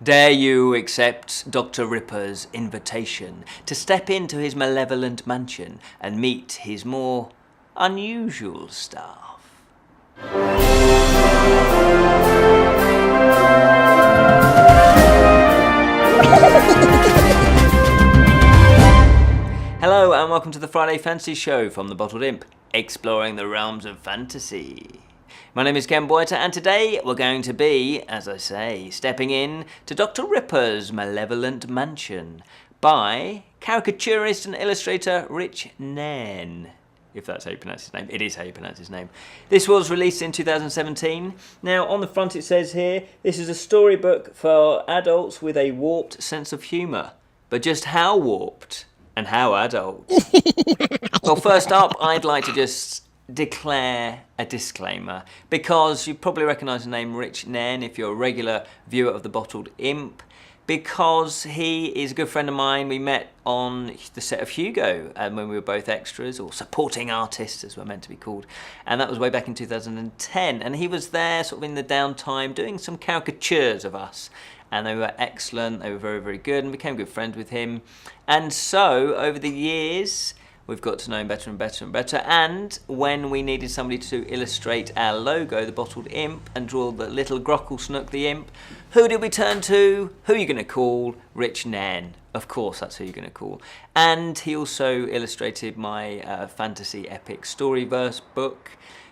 Dare you accept Dr. Ripper's invitation to step into his malevolent mansion and meet his more unusual staff? Hello and welcome to the Friday Fantasy Show from the Bottled Imp, exploring the realms of fantasy. My name is Ken Boyter, and today we're going to be, as I say, stepping in to Dr. Ripper's Malevolent Mansion by caricaturist and illustrator Rich Nairn. If that's how you pronounce his name. It is how you pronounce his name. This was released in 2017. Now, on the front it says here, this is a storybook for adults with a warped sense of humour. But just how warped and how adult? Well, first up, I'd like to just declare a disclaimer, because you probably recognise the name Rich Nairn if you're a regular viewer of the Bottled Imp, because he is a good friend of mine. We met on the set of Hugo when we were both extras, or supporting artists as we're meant to be called, and that was way back in 2010, and he was there sort of in the downtime doing some caricatures of us, and they were excellent, they were very, very good, and became good friends with him. And so over the years we've got to know him better and better and better, and when we needed somebody to illustrate our logo, the Bottled Imp, and draw the little Grockle Snook the Imp, who did we turn to? Who are you going to call? Rich Nairn. Of course, that's who you're going to call. And he also illustrated my fantasy epic storyverse book,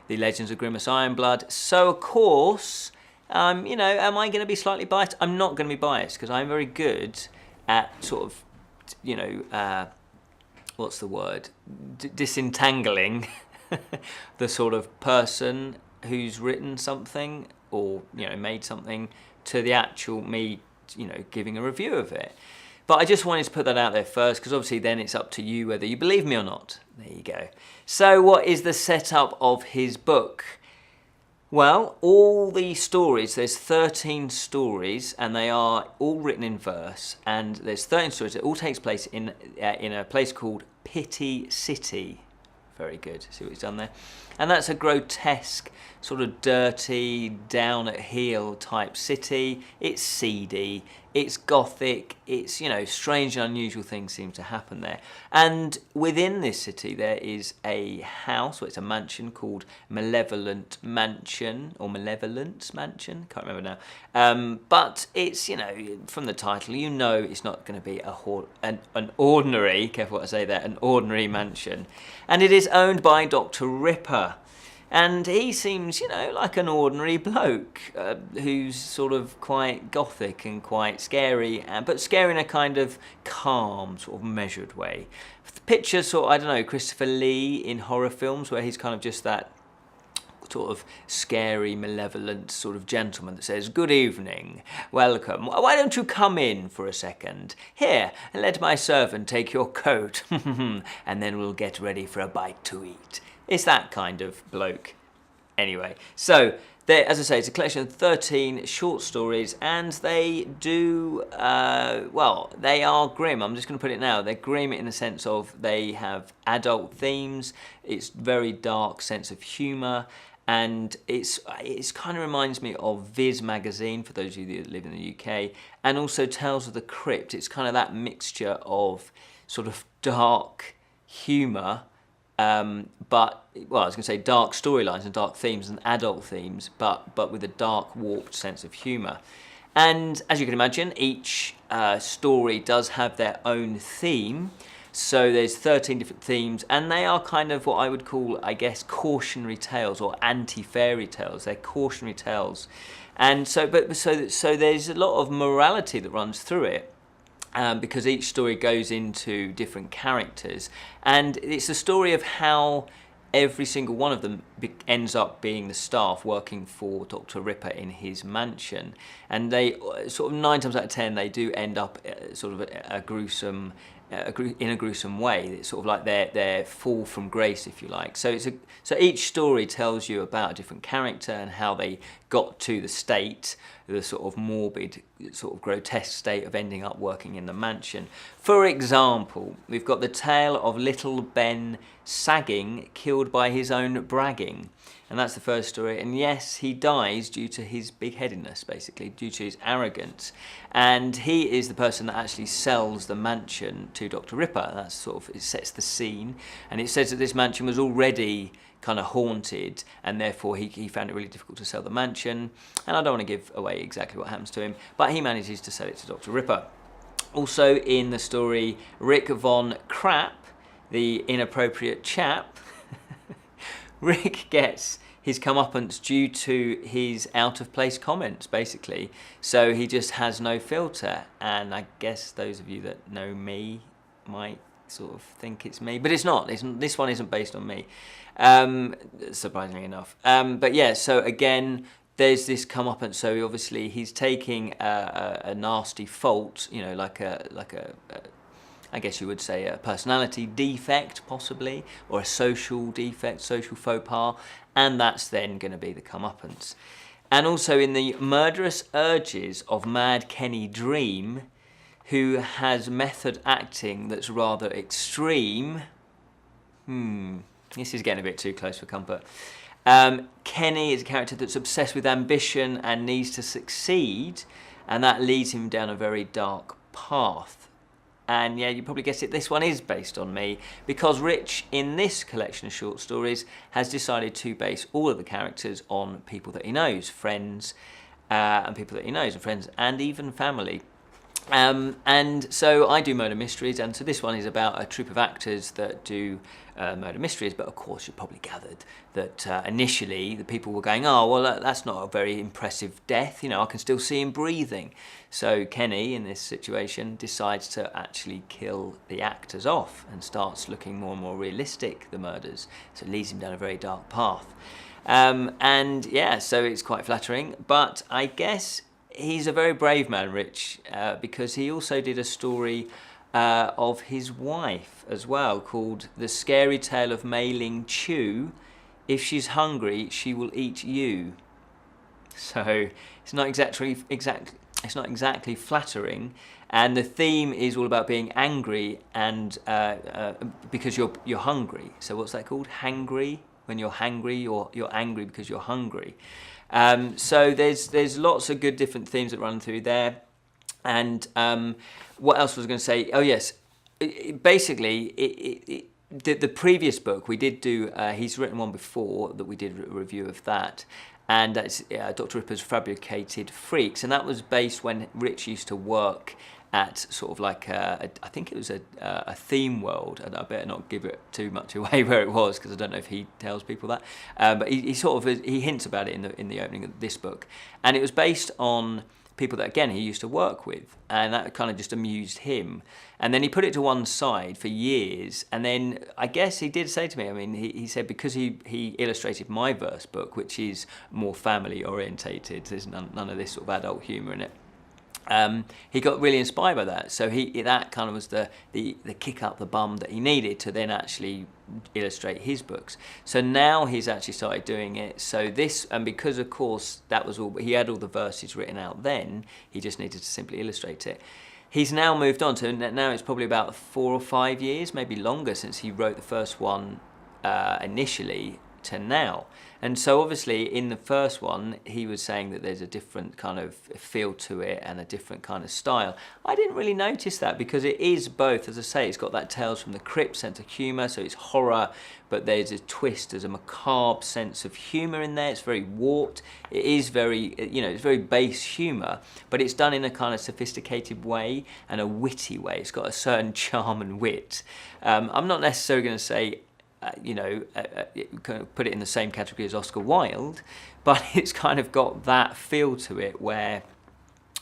the Legends of Grimous Ironblood. So, of course, am I going to be slightly biased? I'm not going to be biased, because I'm very good at sort of, what's the word? Disentangling the sort of person who's written something or made something to the actual me, giving a review of it. But I just wanted to put that out there first, because obviously then it's up to you whether you believe me or not. There you go. So what is the setup of his book? Well, all the stories, there's 13 stories, and they are all written in verse, and there's 13 stories. It all takes place in a place called Pity City. Very good. See what he's done there? And that's a grotesque, sort of dirty, down at heel type city. It's seedy, it's gothic, it's, strange and unusual things seem to happen there. And within this city there is a house, it's a mansion called Malevolent Mansion, or Malevolence Mansion, can't remember now. But it's, from the title, it's not going to be an ordinary, careful what I say there, an ordinary mansion. And it is owned by Dr. Ripper. And he seems, like an ordinary bloke who's sort of quite gothic and quite scary, but scary in a kind of calm, sort of measured way. Picture Christopher Lee in horror films, where he's kind of just that sort of scary, malevolent sort of gentleman that says, "Good evening, welcome. Why don't you come in for a second? Here, let my servant take your coat, and then we'll get ready for a bite to eat." It's that kind of bloke. Anyway, so there, as I say, it's a collection of 13 short stories, and they do, they are grim. I'm just going to put it now. They're grim in the sense of they have adult themes. It's very dark sense of humour, and it's kind of reminds me of Viz magazine, for those of you that live in the UK, and also Tales of the Crypt. It's kind of that mixture of sort of dark humour, dark storylines and dark themes and adult themes, but with a dark, warped sense of humour. And as you can imagine, each story does have their own theme. So there's 13 different themes, and they are kind of what I would call, I guess, cautionary tales or anti-fairy tales. They're cautionary tales, and so there's a lot of morality that runs through it. Because each story goes into different characters, and it's a story of how every single one of them ends up being the staff working for Dr. Ripper in his mansion, and they sort of 9 times out of 10 they do end up sort of a gruesome in a gruesome way. It's sort of like their fall from grace, if you like. So each story tells you about a different character and how they got to the state, the sort of morbid, sort of grotesque state of ending up working in the mansion. For example, we've got the tale of little Ben Sagging, killed by his own bragging. king. And that's the first story. And yes, he dies due to his big-headedness, basically, due to his arrogance. And he is the person that actually sells the mansion to Dr. Ripper. That's sort of, it sets the scene. And it says that this mansion was already kind of haunted, and therefore he found it really difficult to sell the mansion. And I don't want to give away exactly what happens to him, but he manages to sell it to Dr. Ripper. Also in the story, Rick Von Crap, the inappropriate chap, Rick gets his comeuppance due to his out-of-place comments, basically. So he just has no filter, and I guess those of you that know me might sort of think it's me, but it's not. This one isn't based on me, surprisingly enough. But yeah, so again, there's this comeuppance. So obviously he's taking a nasty fault, you know, like a I guess you would say a personality defect, possibly, or a social defect, social faux pas, and that's then going to be the comeuppance. And also in the murderous urges of Mad Kenny Dream, who has method acting that's rather extreme. This is getting a bit too close for comfort. Kenny is a character that's obsessed with ambition and needs to succeed, and that leads him down a very dark path. And yeah, you probably guessed it, this one is based on me, because Rich, in this collection of short stories, has decided to base all of the characters on people that he knows, friends, and people that he knows, and friends, and even family. And so I do murder mysteries, and so this one is about a troupe of actors that do murder mysteries, but of course you probably gathered that initially the people were going, oh, well, that's not a very impressive death, you know, I can still see him breathing. So Kenny, in this situation, decides to actually kill the actors off and starts looking more and more realistic, the murders, so it leads him down a very dark path. And yeah, so it's quite flattering, but I guess he's a very brave man, Rich, because he also did a story of his wife as well, called The Scary Tale of Mei-Ling Chu. If she's hungry, she will eat you. So it's not exactly flattering, and the theme is all about being angry and because you're hungry. So what's that called? Hangry. When you're hangry, you're angry because you're hungry. So there's lots of good different themes that run through there. And what else was I going to say? Oh yes, basically the previous book we did do. He's written one before that we did a review of that, and that's Dr. Ripper's Fabricated Freaks, and that was based when Rich used to work at sort of like I think it was a theme world, and I better not give it too much away where it was, because I don't know if he tells people that. But he sort of he hints about it in the opening of this book, and it was based on people that again he used to work with, and that kind of just amused him. And then he put it to one side for years, and then I guess he did say to me, I mean, he said because he illustrated my verse book, which is more family orientated, there's none of this sort of adult humour in it. He got really inspired by that, so that kind of was the kick up the bum that he needed to then actually illustrate his books. So now he's actually started doing it. So this, and because of course that was all, he had all the verses written out then, he just needed to simply illustrate it. He's now moved on to, now it's probably about 4 or 5 years, maybe longer, since he wrote the first one initially to now. And so obviously in the first one he was saying that there's a different kind of feel to it and a different kind of style. I didn't really notice that, because it is both, as I say, it's got that Tales from the Crypt sense of humour, so it's horror, but there's a twist, there's a macabre sense of humour in there. It's very warped, it is very, you know, it's very base humour, but it's done in a kind of sophisticated way and a witty way. It's got a certain charm and wit. I'm not necessarily going to say kind of put it in the same category as Oscar Wilde, but it's kind of got that feel to it where,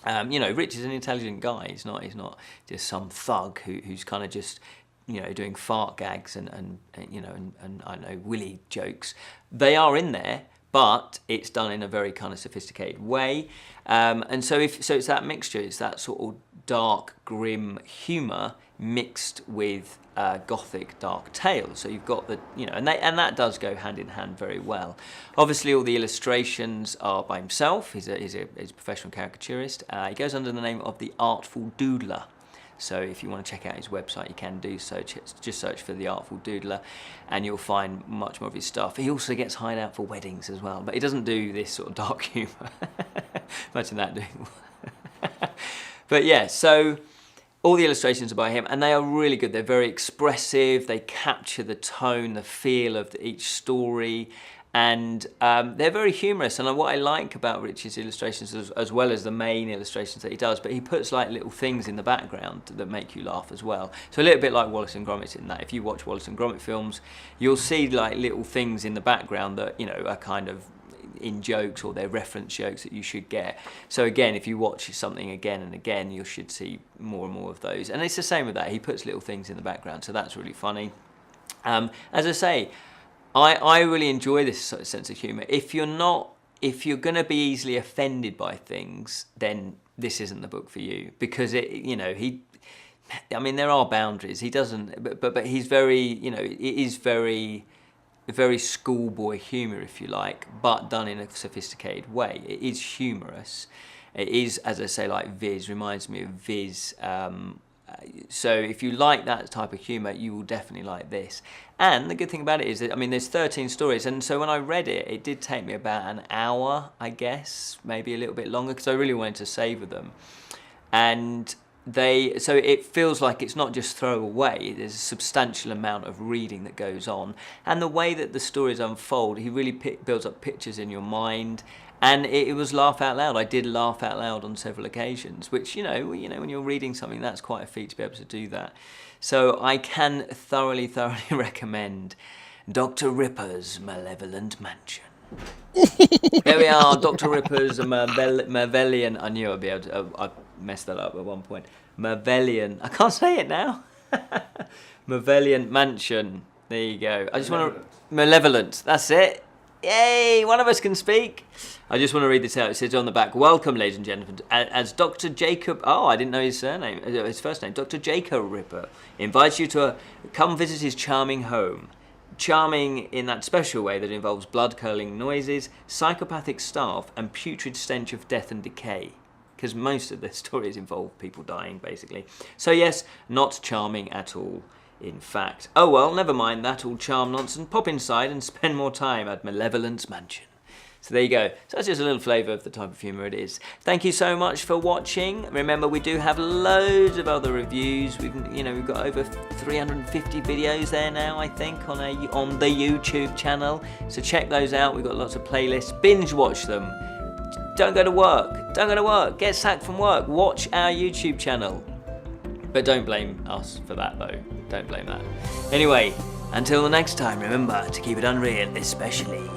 Rich is an intelligent guy. He's not just some thug who's kind of just, doing fart gags and I don't know, willy jokes. They are in there, but it's done in a very kind of sophisticated way. And so it's that mixture, it's that sort of dark, grim humour mixed with gothic dark tales. So you've got the, and that does go hand in hand very well. Obviously all the illustrations are by himself. He's a professional caricaturist. He goes under the name of the Artful Doodler. So if you want to check out his website, you can do so. Just search for The Artful Doodler and you'll find much more of his stuff. He also gets hired out for weddings as well, but he doesn't do this sort of dark humour. Imagine that doing. But yeah, so all the illustrations are by him, and they are really good. They're very expressive. They capture the tone, the feel of each story, and they're very humorous. And what I like about Rich's illustrations, as well as the main illustrations that he does, but he puts like little things in the background that make you laugh as well. So a little bit like Wallace and Gromit in that. If you watch Wallace and Gromit films, you'll see like little things in the background that, you know, are kind of in jokes, or they're reference jokes that you should get. So again, if you watch something again and again, you should see more and more of those. And it's the same with that. He puts little things in the background, so that's really funny. As I say, I really enjoy this sort of sense of humour. If you're going to be easily offended by things, then this isn't the book for you, because there are boundaries. He doesn't, but he's very, you know, it is very schoolboy humour, if you like, but done in a sophisticated way. It is humorous. It is, as I say, like Viz, reminds me of Viz. So if you like that type of humour, you will definitely like this. And the good thing about it is that, I mean, there's 13 stories, and so when I read it, it did take me about an hour, I guess, maybe a little bit longer, because I really wanted to savour them. And so it feels like it's not just throw away. There's a substantial amount of reading that goes on, and the way that the stories unfold, he really builds up pictures in your mind, and it was laugh out loud. I did laugh out loud on several occasions, which you know when you're reading something, that's quite a feat to be able to do that. So I can thoroughly recommend Dr. Ripper's Malevolent Mansion. There we are, Dr. Ripper's Malevolent. I knew I'd be able to. I messed that up at one point. Malevolent. I can't say it now. Malevolent Mansion. There you go. I just want to. Malevolent. That's it. Yay! One of us can speak. I just want to read this out. It says on the back, "Welcome, ladies and gentlemen, as Dr. Jacob." Oh, I didn't know his surname. His first name. Dr. Jacob Ripper invites you to come visit his charming home. Charming in that special way that involves blood-curdling noises, psychopathic staff, and putrid stench of death and decay. Because most of the stories involve people dying, basically. So yes, not charming at all, in fact. Oh well, never mind that all charm nonsense. Pop inside and spend more time at Malevolent's Mansion. So there you go. So that's just a little flavour of the type of humour it is. Thank you so much for watching. Remember, we do have loads of other reviews. We've got over 350 videos there now, I think, on the YouTube channel. So check those out. We've got lots of playlists. Binge watch them. Don't go to work. Don't go to work. Get sacked from work. Watch our YouTube channel. But don't blame us for that, though. Don't blame that. Anyway, until the next time, remember to keep it unreal, especially